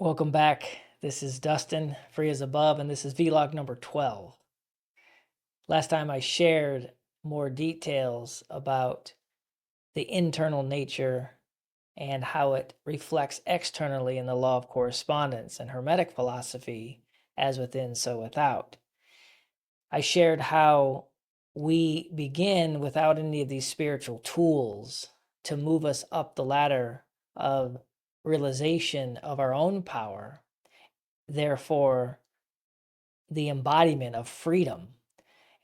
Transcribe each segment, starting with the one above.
Welcome back. This is Dustin, free as above, and this is vlog number 12. Last time I shared more details about the internal nature and how it reflects externally in the Law of Correspondence and Hermetic philosophy, as within, so without. I shared how we begin without any of these spiritual tools to move us up the ladder of realization of our own power, therefore the embodiment of freedom.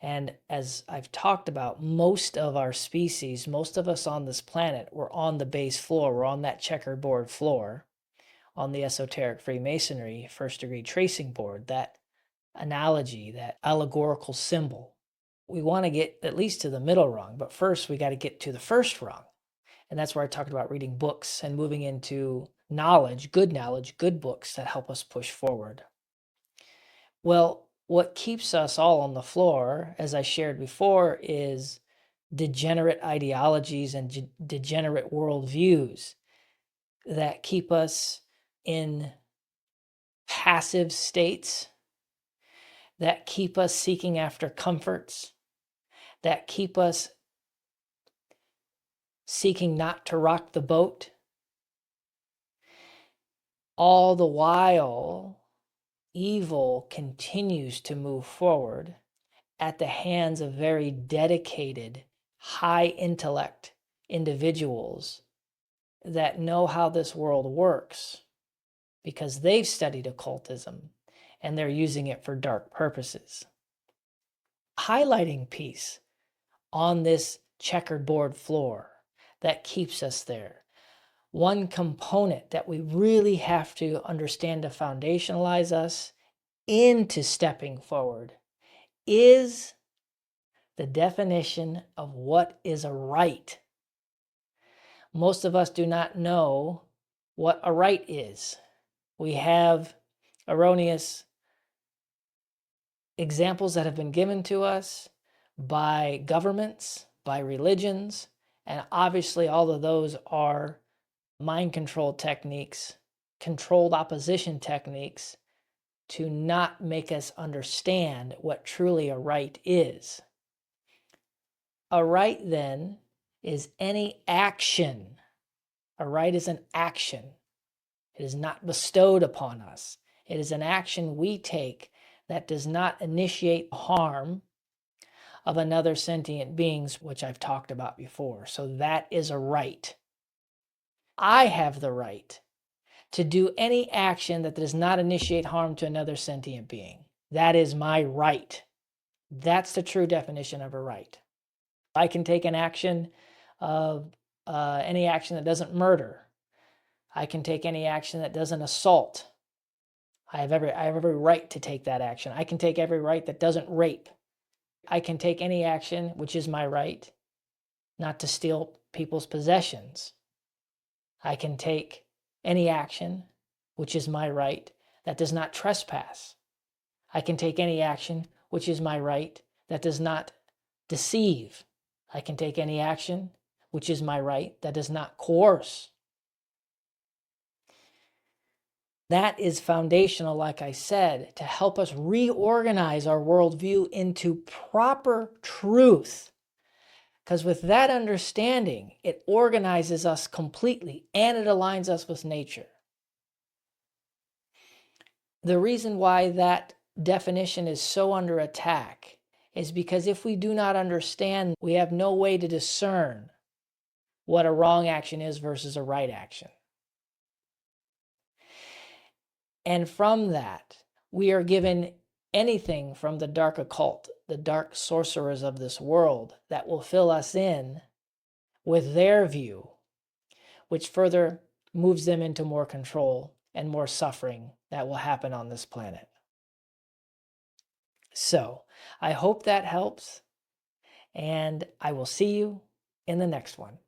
And as I've talked about, most of our species, most of us on this planet, we're on the base floor, we're on that checkerboard floor, on the Esoteric Freemasonry First Degree tracing board, that analogy, that allegorical symbol. We want to get at least to the middle rung, but first we got to get to the first rung. And that's where I talked about reading books and moving into knowledge, good books that help us push forward. Well, what keeps us all on the floor, as I shared before, is degenerate ideologies and degenerate worldviews that keep us in passive states, that keep us seeking after comforts, that keep us seeking not to rock the boat, all the while evil continues to move forward at the hands of very dedicated, high-intellect individuals that know how this world works because they've studied occultism and they're using it for dark purposes. Highlighting piece on this checkerboard floor that keeps us there. One component that we really have to understand to foundationalize us into stepping forward is the definition of what is a right. Most of us do not know what a right is. We have erroneous examples that have been given to us by governments, by religions, and obviously all of those are mind control techniques, controlled opposition techniques to not make us understand what truly a right is. A right, then, is any action. A right is an action. It is not bestowed upon us. It is an action we take that does not initiate harm of another sentient beings, which I've talked about before. So that is a right. I have the right to do any action that does not initiate harm to another sentient being. That is my right. That's the true definition of a right. I can take an action of any action that doesn't murder. I can take any action that doesn't assault. I have every right to take that action. I can take every right that doesn't rape. I can take any action, which is my right, not to steal people's possessions. I can take any action, which is my right, that does not trespass. I can take any action, which is my right, that does not deceive. I can take any action, which is my right, that does not coerce. That is foundational, like I said, to help us reorganize our worldview into proper truth. Because with that understanding, it organizes us completely and it aligns us with nature. The reason why that definition is so under attack is because if we do not understand, we have no way to discern what a wrong action is versus a right action. And from that, we are given anything from the dark occult, the dark sorcerers of this world that will fill us in with their view, which further moves them into more control and more suffering that will happen on this planet. So I hope that helps, and I will see you in the next one.